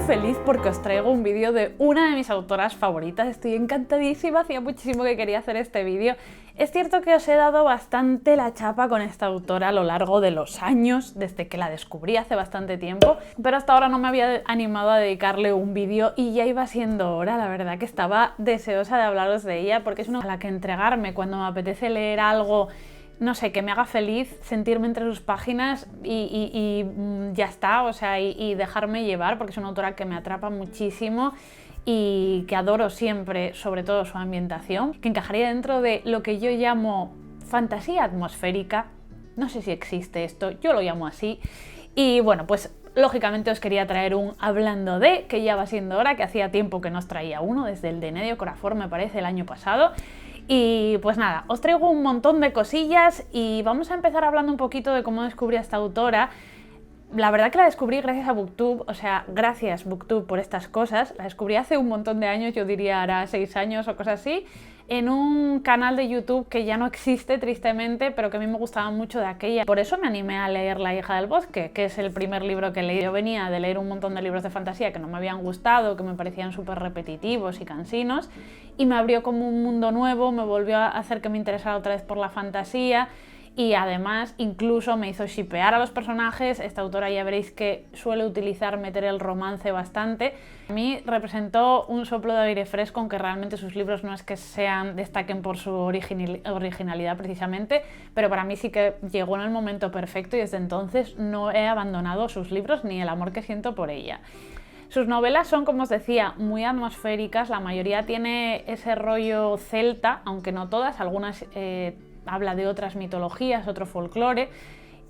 feliz porque os traigo un vídeo de una de mis autoras favoritas. Estoy encantadísima, hacía muchísimo que quería hacer este vídeo. Es cierto que os he dado bastante la chapa con esta autora a lo largo de los años, desde que la descubrí hace bastante tiempo, pero hasta ahora no me había animado a dedicarle un vídeo y ya iba siendo hora. La verdad que estaba deseosa de hablaros de ella porque es una a la que entregarme cuando me apetece leer algo, no sé, que me haga feliz, sentirme entre sus páginas y ya está, o sea, y dejarme llevar, porque es una autora que me atrapa muchísimo y que adoro siempre, sobre todo su ambientación, que encajaría dentro de lo que yo llamo fantasía atmosférica. No sé si existe esto, yo lo llamo así. Y bueno, pues lógicamente os quería traer un Hablando de, que ya va siendo hora, que hacía tiempo que no os traía uno, desde el de Nedio Corafor, me parece, el año pasado. Y pues nada, os traigo un montón de cosillas y vamos a empezar hablando un poquito de cómo descubrí a esta autora. La verdad que la descubrí gracias a Booktube, o sea, gracias Booktube por estas cosas. La descubrí hace un montón de años, yo diría hará 6 años o cosas así, en un canal de YouTube que ya no existe tristemente, pero que a mí me gustaba mucho de aquella. Por eso me animé a leer La hija del bosque, que es el primer libro que leí. Yo venía de leer un montón de libros de fantasía que no me habían gustado, que me parecían súper repetitivos y cansinos, y me abrió como un mundo nuevo, me volvió a hacer que me interesara otra vez por la fantasía. Y además incluso me hizo shippear a los personajes. Esta autora ya veréis que suele meter el romance bastante. A mí representó un soplo de aire fresco, aunque realmente sus libros no es que destaquen por su originalidad precisamente, pero para mí sí que llegó en el momento perfecto y desde entonces no he abandonado sus libros ni el amor que siento por ella. Sus novelas son, como os decía, muy atmosféricas. La mayoría tiene ese rollo celta, aunque no todas, algunas habla de otras mitologías, otro folclore,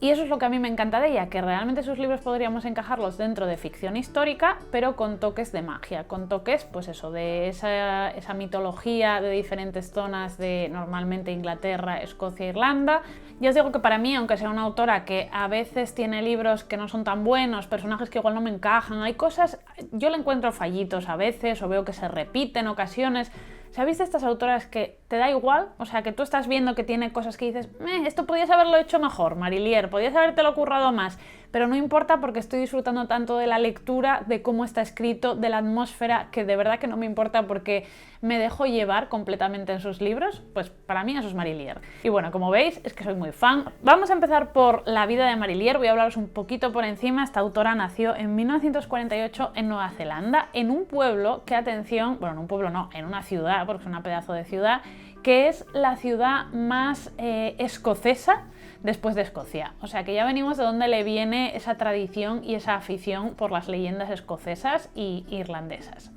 y eso es lo que a mí me encanta de ella, que realmente sus libros podríamos encajarlos dentro de ficción histórica, pero con toques de magia, con toques, pues eso, de esa mitología de diferentes zonas de normalmente Inglaterra, Escocia, Irlanda. Ya os digo que para mí, aunque sea una autora que a veces tiene libros que no son tan buenos, personajes que igual no me encajan, hay cosas, yo le encuentro fallitos a veces, o veo que se repite en ocasiones. ¿Sabéis de estas autoras que te da igual? O sea, que tú estás viendo que tiene cosas que dices, esto podías haberlo hecho mejor, Marilier, podías habértelo currado más, pero no importa porque estoy disfrutando tanto de la lectura, de cómo está escrito, de la atmósfera, que de verdad que no me importa porque me dejo llevar completamente en sus libros. Pues para mí eso es Marilier. Y bueno, como veis, es que soy muy fan. Vamos a empezar por la vida de Marilier, voy a hablaros un poquito por encima. Esta autora nació en 1948 en Nueva Zelanda, en un pueblo que, atención, bueno, en un pueblo no, en una ciudad, porque es una pedazo de ciudad, que es la ciudad más escocesa después de Escocia. O sea que ya venimos de donde le viene esa tradición y esa afición por las leyendas escocesas y irlandesas.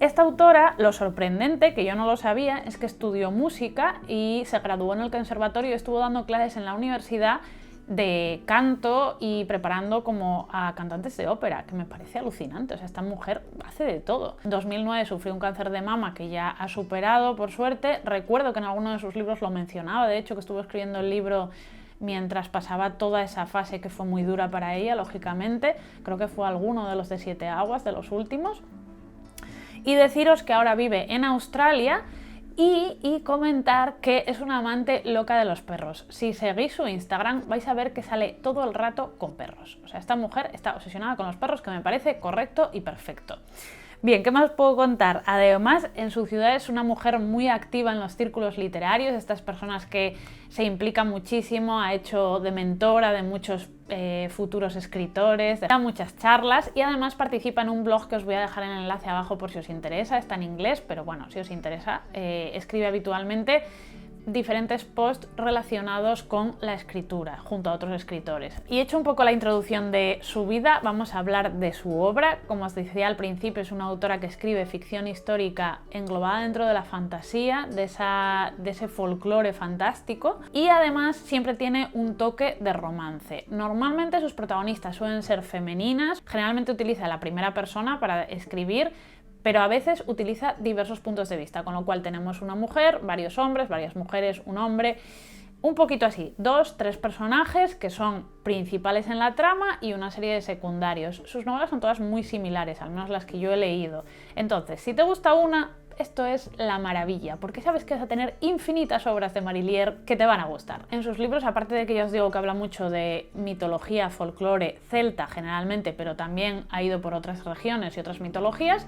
Esta autora, lo sorprendente, que yo no lo sabía, es que estudió música y se graduó en el conservatorio y estuvo dando clases en la universidad de canto y preparando como a cantantes de ópera, que me parece alucinante. O sea, esta mujer hace de todo. En 2009 sufrió un cáncer de mama que ya ha superado, por suerte. Recuerdo que en alguno de sus libros lo mencionaba, de hecho, que estuvo escribiendo el libro mientras pasaba toda esa fase que fue muy dura para ella, lógicamente. Creo que fue alguno de los de 7 aguas, de los últimos. Y deciros que ahora vive en Australia y comentar que es una amante loca de los perros. Si seguís su Instagram vais a ver que sale todo el rato con perros. O sea, esta mujer está obsesionada con los perros, que me parece correcto y perfecto. Bien, ¿qué más os puedo contar? Además, en su ciudad es una mujer muy activa en los círculos literarios, estas personas que se implican muchísimo, ha hecho de mentora de muchos futuros escritores, da muchas charlas y además participa en un blog que os voy a dejar en el enlace abajo por si os interesa, está en inglés, pero bueno, si os interesa, escribe habitualmente diferentes posts relacionados con la escritura junto a otros escritores. Y hecho un poco la introducción de su vida, vamos a hablar de su obra. Como os decía al principio, es una autora que escribe ficción histórica englobada dentro de la fantasía, de ese folclore fantástico, y además siempre tiene un toque de romance. Normalmente sus protagonistas suelen ser femeninas, generalmente utiliza la primera persona para escribir, pero a veces utiliza diversos puntos de vista, con lo cual tenemos una mujer, varios hombres, varias mujeres, un hombre. un poquito así, 2, 3 personajes que son principales en la trama y una serie de secundarios. Sus novelas son todas muy similares, al menos las que yo he leído. Entonces, si te gusta una, esto es la maravilla, porque sabes que vas a tener infinitas obras de Marillier que te van a gustar. En sus libros, aparte de que ya os digo que habla mucho de mitología, folclore, celta generalmente, pero también ha ido por otras regiones y otras mitologías,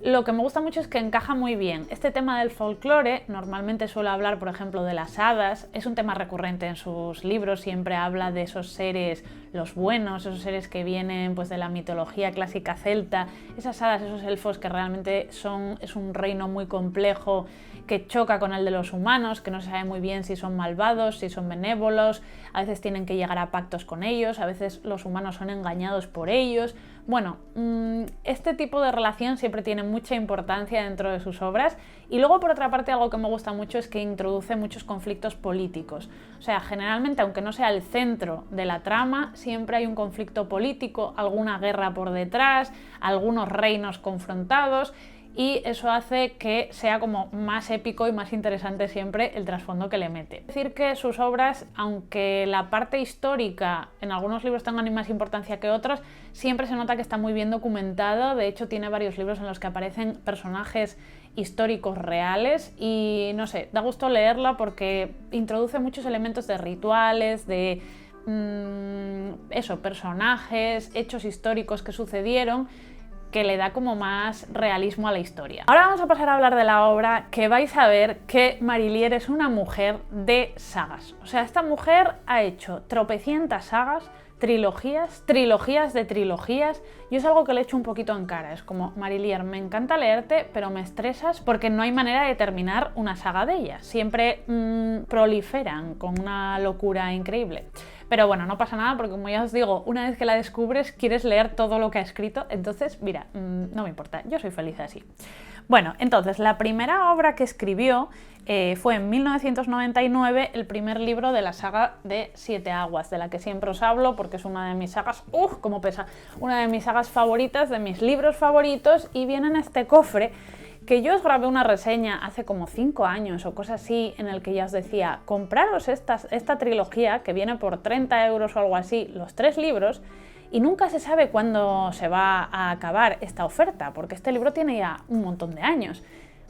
lo que me gusta mucho es que encaja muy bien. Este tema del folclore, normalmente suele hablar, por ejemplo, de las hadas, es un tema recurrente en sus libros, siempre habla de esos seres, los buenos, esos seres que vienen pues, de la mitología clásica celta, esas hadas, esos elfos que realmente es un reino muy complejo que choca con el de los humanos, que no se sabe muy bien si son malvados, si son benévolos, a veces tienen que llegar a pactos con ellos, a veces los humanos son engañados por ellos. Bueno, este tipo de relación siempre tiene mucha importancia dentro de sus obras y luego por otra parte algo que me gusta mucho es que introduce muchos conflictos políticos. O sea, generalmente aunque no sea el centro de la trama, siempre hay un conflicto político, alguna guerra por detrás, algunos reinos confrontados y eso hace que sea como más épico y más interesante siempre el trasfondo que le mete. Es decir que sus obras, aunque la parte histórica en algunos libros tengan más importancia que otros, siempre se nota que está muy bien documentado. De hecho, tiene varios libros en los que aparecen personajes históricos reales y no sé, da gusto leerla porque introduce muchos elementos de rituales, de personajes, hechos históricos que sucedieron, que le da como más realismo a la historia. Ahora vamos a pasar a hablar de la obra, que vais a ver que Marillier es una mujer de sagas. O sea, esta mujer ha hecho tropecientas sagas, trilogías de trilogías, y es algo que le echo un poquito en cara. Es como, Marillier, me encanta leerte, pero me estresas porque no hay manera de terminar una saga de ellas. Siempre proliferan con una locura increíble. Pero bueno, no pasa nada porque, como ya os digo, una vez que la descubres quieres leer todo lo que ha escrito, entonces, mira, no me importa, yo soy feliz así. Bueno, entonces, la primera obra que escribió fue en 1999 el primer libro de la saga de Siete Aguas, de la que siempre os hablo porque es una de mis sagas, cómo pesa, una de mis sagas favoritas, de mis libros favoritos, y viene en este cofre que yo os grabé una reseña hace como 5 años o cosas así, en el que ya os decía, compraros esta trilogía que viene por 30 euros o algo así, los 3 libros, y nunca se sabe cuándo se va a acabar esta oferta, porque este libro tiene ya un montón de años.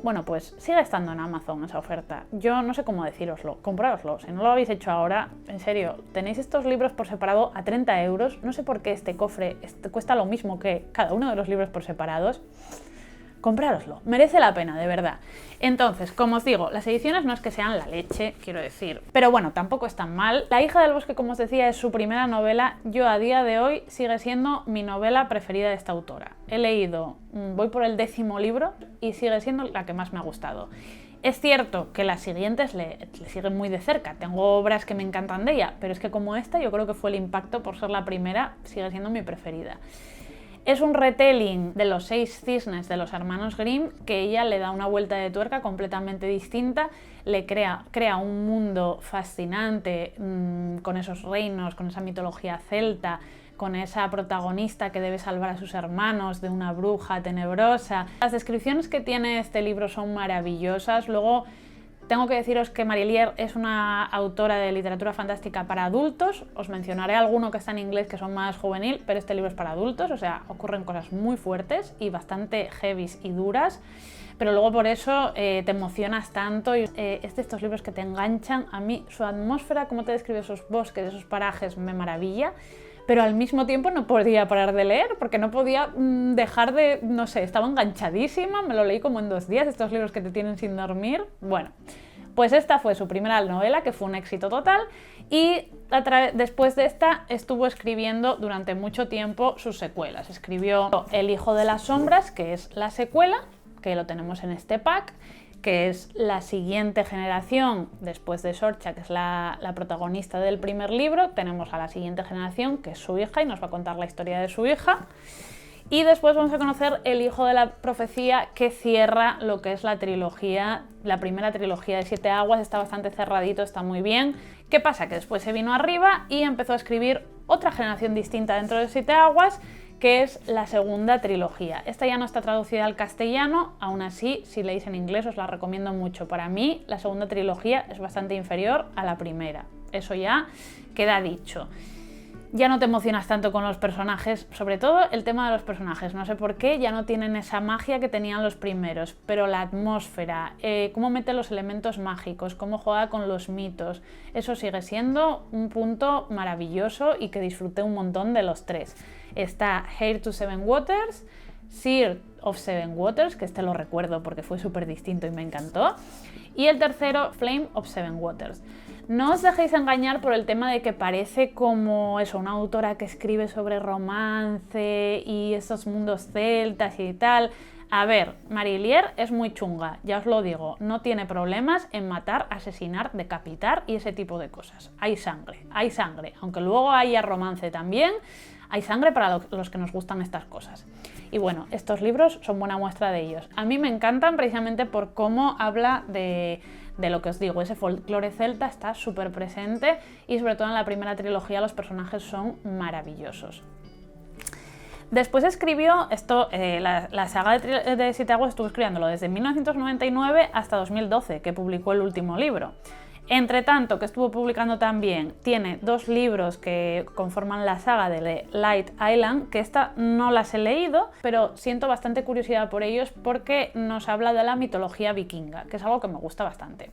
Bueno, pues sigue estando en Amazon esa oferta. Yo no sé cómo decíroslo, comprároslo. Si no lo habéis hecho ahora, en serio, tenéis estos libros por separado a 30 euros. No sé por qué este cofre cuesta lo mismo que cada uno de los libros por separados. Comprároslo, merece la pena, de verdad. Entonces, como os digo, las ediciones no es que sean la leche, quiero decir, pero bueno, tampoco es tan mal. La hija del bosque, como os decía, es su primera novela. Yo a día de hoy sigue siendo mi novela preferida de esta autora. He leído, voy por el 10º libro y sigue siendo la que más me ha gustado. Es cierto que las siguientes le siguen muy de cerca, tengo obras que me encantan de ella, pero es que como esta, yo creo que fue el impacto por ser la primera, sigue siendo mi preferida. Es un retelling de los 6 cisnes de los hermanos Grimm, que ella le da una vuelta de tuerca completamente distinta, le crea un mundo fascinante con esos reinos, con esa mitología celta, con esa protagonista que debe salvar a sus hermanos de una bruja tenebrosa. Las descripciones que tiene este libro son maravillosas. Luego, tengo que deciros que Marillier es una autora de literatura fantástica para adultos. Os mencionaré alguno que está en inglés que son más juvenil, pero este libro es para adultos, o sea, ocurren cosas muy fuertes y bastante heavies y duras, pero luego por eso te emocionas tanto y es de estos libros que te enganchan. A mí su atmósfera, cómo te describe esos bosques, esos parajes, me maravilla. Pero al mismo tiempo no podía parar de leer porque no podía dejar de, no sé, estaba enganchadísima, me lo leí como en 2 días, estos libros que te tienen sin dormir. Bueno, pues esta fue su primera novela, que fue un éxito total, y después de esta estuvo escribiendo durante mucho tiempo sus secuelas. Escribió El hijo de las sombras, que es la secuela, que lo tenemos en este pack, que es la siguiente generación después de Sorcha, que es la protagonista del primer libro. Tenemos a la siguiente generación, que es su hija, y nos va a contar la historia de su hija. Y después vamos a conocer El hijo de la profecía, que cierra lo que es la trilogía, la primera trilogía de Siete Aguas. Está bastante cerradito, está muy bien. ¿Qué pasa? Que después se vino arriba y empezó a escribir otra generación distinta dentro de Siete Aguas, que es la segunda trilogía. Esta ya no está traducida al castellano, aún así, si leéis en inglés os la recomiendo mucho. Para mí, la segunda trilogía es bastante inferior a la primera, eso ya queda dicho. Ya no te emocionas tanto con los personajes, sobre todo el tema de los personajes, no sé por qué, ya no tienen esa magia que tenían los primeros, pero la atmósfera, cómo mete los elementos mágicos, cómo juega con los mitos, eso sigue siendo un punto maravilloso y que disfruté un montón de los tres. Está Heir to Seven Waters, Seer of Seven Waters, que este lo recuerdo porque fue súper distinto y me encantó, y el tercero, Flame of Seven Waters. No os dejéis engañar por el tema de que parece como eso, una autora que escribe sobre romance y estos mundos celtas y tal. A ver, Marillier es muy chunga, ya os lo digo, no tiene problemas en matar, asesinar, decapitar y ese tipo de cosas. Hay sangre, aunque luego haya romance también, hay sangre para los que nos gustan estas cosas. Y bueno, estos libros son buena muestra de ellos. A mí me encantan precisamente por cómo habla de lo que os digo, ese folclore celta está súper presente y sobre todo en la primera trilogía los personajes son maravillosos. Después escribió esto, la saga de Siete Aguas estuvo escribiéndolo desde 1999 hasta 2012, que publicó el último libro. Entre tanto, que estuvo publicando también, tiene 2 libros que conforman la saga de Light Island, que esta no las he leído, pero siento bastante curiosidad por ellos porque nos habla de la mitología vikinga, que es algo que me gusta bastante.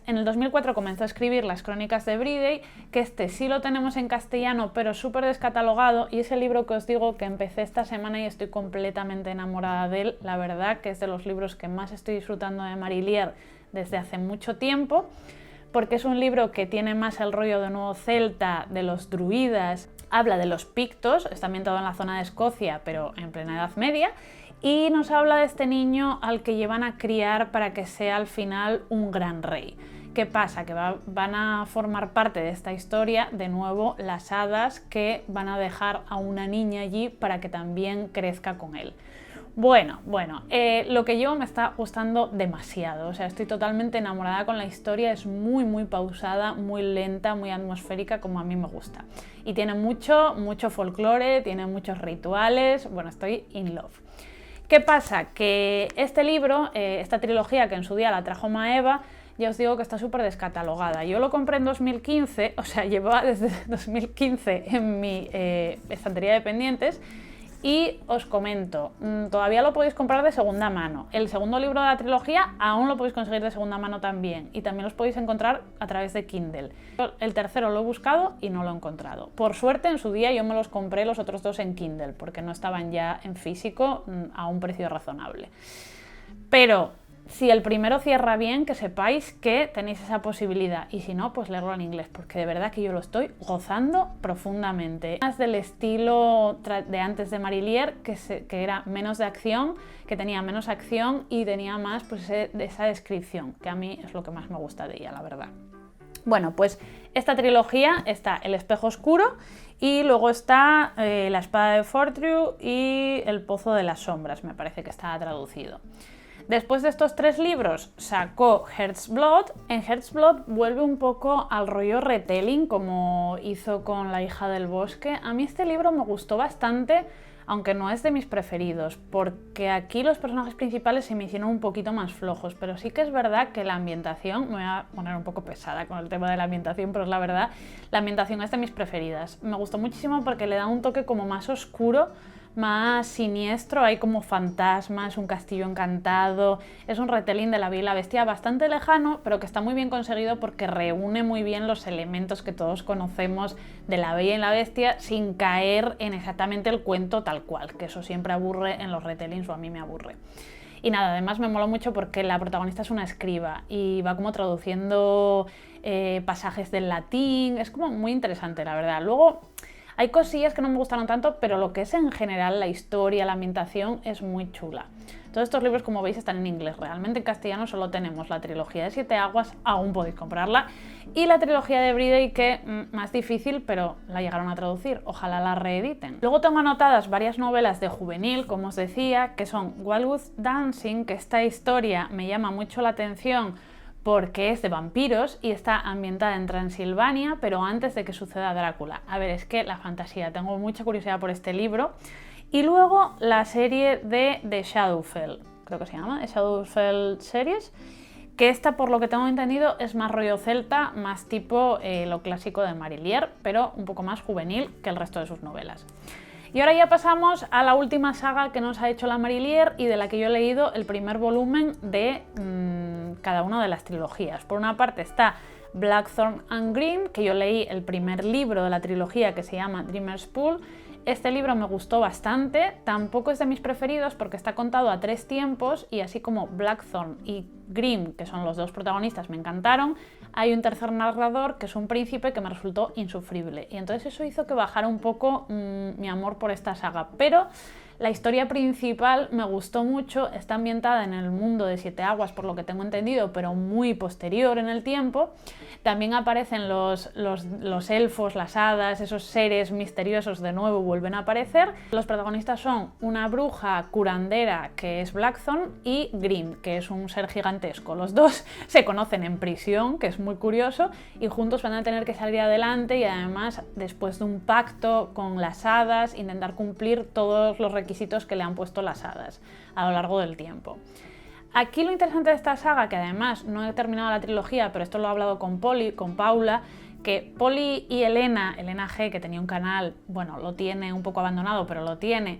En el 2004 comenzó a escribir Las Crónicas de Bride, que este sí lo tenemos en castellano, pero súper descatalogado, y es el libro que os digo que empecé esta semana y estoy completamente enamorada de él. La verdad que es de los libros que más estoy disfrutando de Marillier desde hace mucho tiempo, porque es un libro que tiene más el rollo de nuevo celta, de los druidas, habla de los pictos, está ambientado en la zona de Escocia, pero en plena Edad Media, y nos habla de este niño al que llevan a criar para que sea al final un gran rey. ¿Qué pasa? Que van a formar parte de esta historia de nuevo las hadas que van a dejar a una niña allí para que también crezca con él. Bueno, lo que yo me está gustando demasiado, o sea, estoy totalmente enamorada con la historia, es muy pausada, muy lenta, muy atmosférica, como a mí me gusta. Y tiene mucho folclore, tiene muchos rituales, bueno, estoy in love. ¿Qué pasa? Que este libro, esta trilogía que en su día la trajo Maeva, ya os digo que está súper descatalogada. Yo lo compré en 2015, o sea, llevaba desde 2015 en mi estantería de pendientes. Y os comento, todavía lo podéis comprar de segunda mano. El segundo libro de la trilogía aún lo podéis conseguir de segunda mano también. Y también los podéis encontrar a través de Kindle. El tercero lo he buscado y no lo he encontrado. Por suerte, en su día yo me los compré los otros 2 en Kindle, porque no estaban ya en físico a un precio razonable. Pero si el primero cierra bien, que sepáis que tenéis esa posibilidad, y si no, pues leerlo en inglés, porque de verdad que yo lo estoy gozando profundamente. Más del estilo de antes de Marillier, que era menos de acción, que tenía menos acción y tenía más pues esa descripción, que a mí es lo que más me gusta de ella, la verdad. Bueno, pues esta trilogía está El espejo oscuro y luego está La espada de Fortru y El pozo de las sombras, me parece que está traducido. Después de estos 3 libros sacó Heartsblood. En Heartsblood vuelve un poco al rollo retelling como hizo con La hija del bosque. A mí este libro me gustó bastante, aunque no es de mis preferidos, porque aquí los personajes principales se me hicieron un poquito más flojos, pero sí que es verdad que la ambientación, me voy a poner un poco pesada con el tema de la ambientación, pero es la verdad, la ambientación es de mis preferidas. Me gustó muchísimo porque le da un toque como más oscuro, más siniestro, hay como fantasmas, un castillo encantado, es un retelling de La Bella y la Bestia bastante lejano, pero que está muy bien conseguido porque reúne muy bien los elementos que todos conocemos de La Bella y la Bestia sin caer en exactamente el cuento tal cual, que eso siempre aburre en los retellings, o a mí me aburre. Y nada, además me moló mucho porque la protagonista es una escriba y va como traduciendo pasajes del latín, es como muy interesante, la verdad. Luego hay cosillas que no me gustaron tanto, pero lo que es en general la historia, la ambientación es muy chula. Todos estos libros, como veis, están en inglés. Realmente en castellano solo tenemos la trilogía de Siete Aguas, aún podéis comprarla, y la trilogía de Bride, que más difícil, pero la llegaron a traducir. Ojalá la reediten. Luego tengo anotadas varias novelas de juvenil, como os decía, que son Wildwood Dancing, que esta historia me llama mucho la atención porque es de vampiros y está ambientada en Transilvania, pero antes de que suceda Drácula. A ver, es que la fantasía, tengo mucha curiosidad por este libro. Y luego la serie de The Shadowfell, creo que se llama, The Shadowfell Series, que esta, por lo que tengo entendido, es más rollo celta, más tipo lo clásico de Marillier, pero un poco más juvenil que el resto de sus novelas. Y ahora ya pasamos a la última saga que nos ha hecho la Marillier y de la que yo he leído el primer volumen de cada una de las trilogías. Por una parte está Blackthorn and Grimm, que yo leí el primer libro de la trilogía, que se llama Dreamer's Pool. Este libro me gustó bastante, tampoco es de mis preferidos porque está contado a 3 tiempos y así como Blackthorn y Grimm, que son los 2 protagonistas, me encantaron, hay un tercer narrador que es un príncipe que me resultó insufrible y entonces eso hizo que bajara un poco mi amor por esta saga, pero la historia principal me gustó mucho, está ambientada en el mundo de Siete Aguas por lo que tengo entendido, pero muy posterior en el tiempo. También aparecen los elfos, las hadas, esos seres misteriosos de nuevo vuelven a aparecer. Los protagonistas son una bruja curandera que es Blackthorn y Grimm, que es un ser gigantesco. Los dos se conocen en prisión, que es muy curioso, y juntos van a tener que salir adelante y además después de un pacto con las hadas intentar cumplir todos los requisitos que le han puesto las hadas a lo largo del tiempo. Aquí lo interesante de esta saga, que además no he terminado la trilogía, pero esto lo he hablado con Paula, que Poli y Elena G, que tenía un canal, bueno, lo tiene un poco abandonado, pero lo tiene,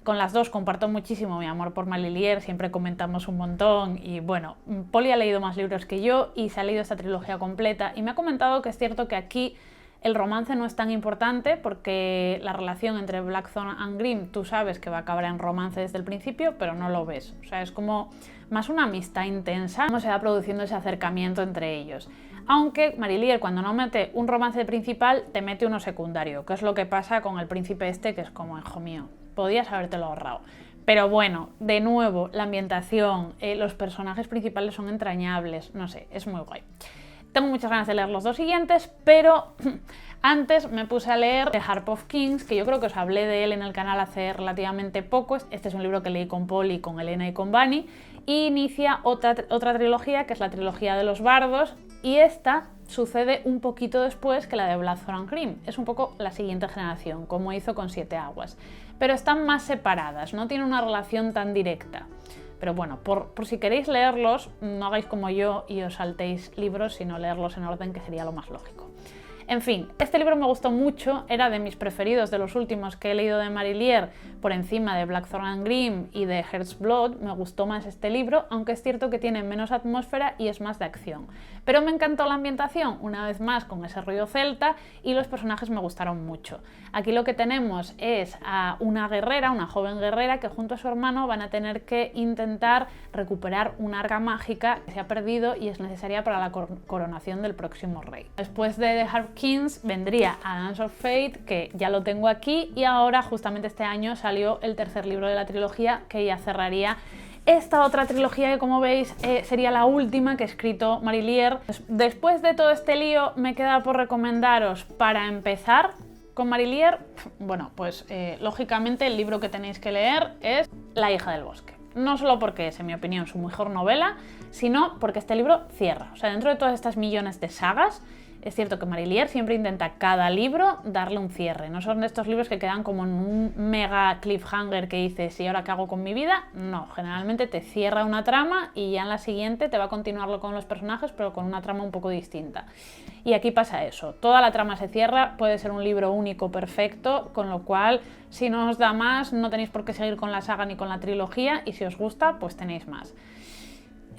con las dos comparto muchísimo mi amor por Marillier, siempre comentamos un montón y bueno, Poli ha leído más libros que yo y se ha leído esta trilogía completa y me ha comentado que es cierto que aquí el romance no es tan importante porque la relación entre Blackthorn y Grimm tú sabes que va a acabar en romance desde el principio, pero no lo ves. O sea, es como más una amistad intensa, cómo se va produciendo ese acercamiento entre ellos. Aunque Marillier, cuando no mete un romance principal, te mete uno secundario, que es lo que pasa con el príncipe este, que es como, hijo mío, podías habértelo ahorrado. Pero bueno, de nuevo, la ambientación, los personajes principales son entrañables, no sé, es muy guay. Tengo muchas ganas de leer los 2 siguientes, pero antes me puse a leer The Harp of Kings, que yo creo que os hablé de él en el canal hace relativamente poco. Este es un libro que leí con Poli, con Elena y con Bunny, y inicia otra trilogía, que es la trilogía de los bardos, y esta sucede un poquito después que la de Blackthorn and Grimm. Es un poco la siguiente generación, como hizo con Siete Aguas, pero están más separadas, no tienen una relación tan directa. Pero bueno, por si queréis leerlos, no hagáis como yo y os saltéis libros, sino leerlos en orden, que sería lo más lógico. En fin, este libro me gustó mucho, era de mis preferidos de los últimos que he leído de Marillier, por encima de Blackthorn and Grimm y de Heart's Blood. Me gustó más este libro, aunque es cierto que tiene menos atmósfera y es más de acción. Pero me encantó la ambientación, una vez más con ese rollo celta, y los personajes me gustaron mucho. Aquí lo que tenemos es a una guerrera, una joven guerrera, que junto a su hermano van a tener que intentar recuperar una arca mágica que se ha perdido y es necesaria para la coronación del próximo rey. Después de The Harp Kings vendría A Dance of Fate, que ya lo tengo aquí, y ahora justamente este año salió el tercer libro de la trilogía, que ya cerraría esta otra trilogía que, como veis, sería la última que ha escrito Marillier. Después de todo este lío me queda por recomendaros, para empezar con Marillier, bueno, pues lógicamente el libro que tenéis que leer es La hija del bosque. No solo porque es, en mi opinión, su mejor novela, sino porque este libro cierra. O sea, dentro de todas estas millones de sagas, es cierto que Marillier siempre intenta a cada libro darle un cierre. No son de estos libros que quedan como en un mega cliffhanger que dices, ¿y ahora qué hago con mi vida? No, generalmente te cierra una trama y ya en la siguiente te va a continuarlo con los personajes, pero con una trama un poco distinta. Y aquí pasa eso, toda la trama se cierra, puede ser un libro único perfecto, con lo cual si no os da más no tenéis por qué seguir con la saga ni con la trilogía, y si os gusta pues tenéis más.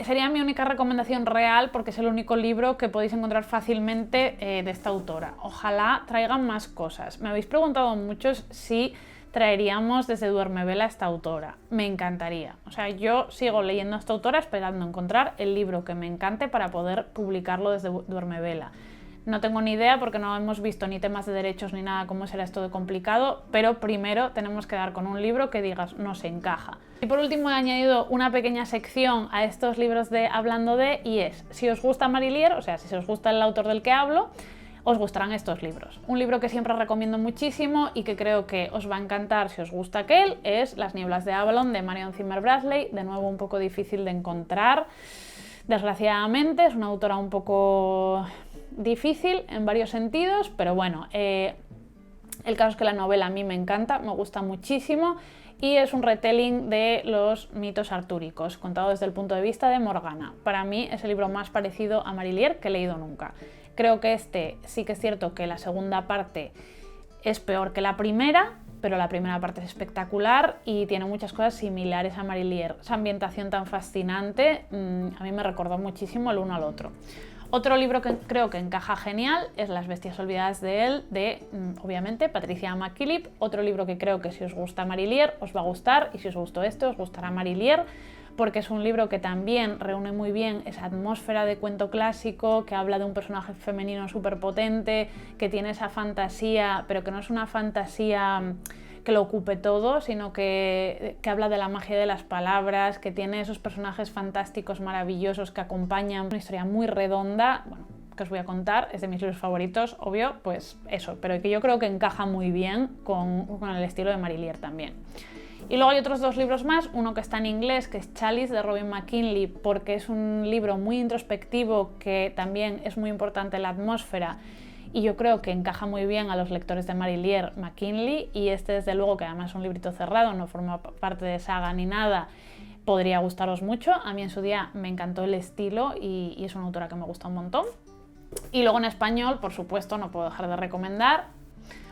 Sería mi única recomendación real porque es el único libro que podéis encontrar fácilmente de esta autora. Ojalá traigan más cosas. Me habéis preguntado muchos si traeríamos desde Duermevela a esta autora. Me encantaría. O sea, yo sigo leyendo a esta autora esperando encontrar el libro que me encante para poder publicarlo desde Duermevela. No tengo ni idea porque no hemos visto ni temas de derechos ni nada, cómo será esto de complicado, pero primero tenemos que dar con un libro que digas nos encaja. Y por último he añadido una pequeña sección a estos libros de Hablando de, y es, si os gusta Marillier, o sea, si os gusta el autor del que hablo, os gustarán estos libros. Un libro que siempre recomiendo muchísimo y que creo que os va a encantar si os gusta aquel es Las nieblas de Avalon, de Marion Zimmer Bradley, de nuevo un poco difícil de encontrar. Desgraciadamente es una autora un poco difícil en varios sentidos, pero bueno, el caso es que la novela a mí me encanta, me gusta muchísimo y es un retelling de los mitos artúricos, contado desde el punto de vista de Morgana. Para mí es el libro más parecido a Marilier que he leído nunca. Creo que este sí que es cierto que la segunda parte es peor que la primera, pero la primera parte es espectacular y tiene muchas cosas similares a Marilier. Esa ambientación tan fascinante a mí me recordó muchísimo el uno al otro. Otro libro que creo que encaja genial es Las bestias olvidadas de él, de, obviamente, Patricia McKillip. Otro libro que creo que si os gusta Marilier os va a gustar, y si os gustó este os gustará Marilier, porque es un libro que también reúne muy bien esa atmósfera de cuento clásico, que habla de un personaje femenino súper potente, que tiene esa fantasía, pero que no es una fantasía que lo ocupe todo, sino que habla de la magia de las palabras, que tiene esos personajes fantásticos, maravillosos, que acompañan una historia muy redonda. Bueno, que os voy a contar, es de mis libros favoritos, obvio, pues eso, pero que yo creo que encaja muy bien con el estilo de Marilier también. Y luego hay otros dos libros más, uno que está en inglés, que es Chalice, de Robin McKinley, porque es un libro muy introspectivo, que también es muy importante la atmósfera, y yo creo que encaja muy bien a los lectores de Marilier McKinley, y este desde luego, que además es un librito cerrado, no forma parte de saga ni nada, podría gustaros mucho. A mí en su día me encantó el estilo y es una autora que me gusta un montón. Y luego en español, por supuesto, no puedo dejar de recomendar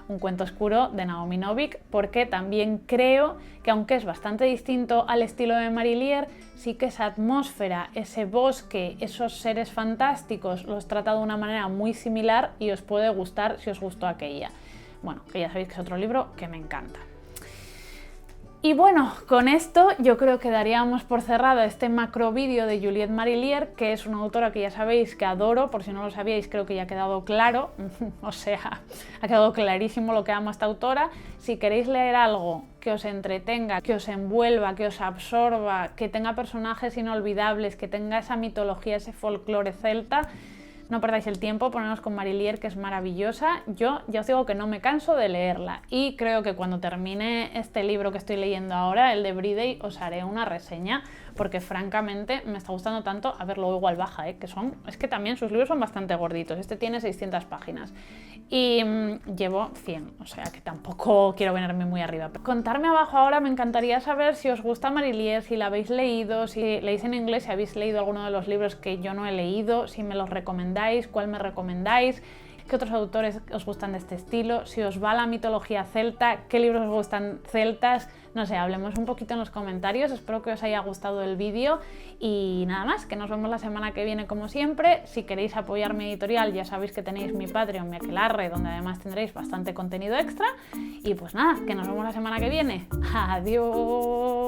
Un cuento oscuro, de Naomi Novik, porque también creo que, aunque es bastante distinto al estilo de Marilier, sí que esa atmósfera, ese bosque, esos seres fantásticos, los trata de una manera muy similar y os puede gustar si os gustó aquella. Bueno, que ya sabéis que es otro libro que me encanta. Y bueno, con esto yo creo que daríamos por cerrado este macro vídeo de Juliette Marilier, que es una autora que ya sabéis que adoro. Por si no lo sabíais, creo que ya ha quedado claro, o sea, ha quedado clarísimo lo que amo a esta autora. Si queréis leer algo que os entretenga, que os envuelva, que os absorba, que tenga personajes inolvidables, que tenga esa mitología, ese folclore celta, no perdáis el tiempo, poneros con Marilier, que es maravillosa. Yo ya os digo que no me canso de leerla, y creo que cuando termine este libro que estoy leyendo ahora, el de Briday, os haré una reseña, porque francamente me está gustando tanto. A ver, luego igual baja, es que también sus libros son bastante gorditos. Este tiene 600 páginas y llevo 100, o sea que tampoco quiero venirme muy arriba. Contadme abajo ahora, me encantaría saber si os gusta Marilier, si la habéis leído, si leéis en inglés, si habéis leído alguno de los libros que yo no he leído, si me los recomendáis, cuál me recomendáis, qué otros autores os gustan de este estilo, si os va la mitología celta, qué libros os gustan celtas. No sé, hablemos un poquito en los comentarios. Espero que os haya gustado el vídeo y nada más, que nos vemos la semana que viene como siempre. Si queréis apoyar mi editorial, ya sabéis que tenéis mi Patreon, mi Aquelarre, donde además tendréis bastante contenido extra. Y pues nada, que nos vemos la semana que viene. ¡Adiós!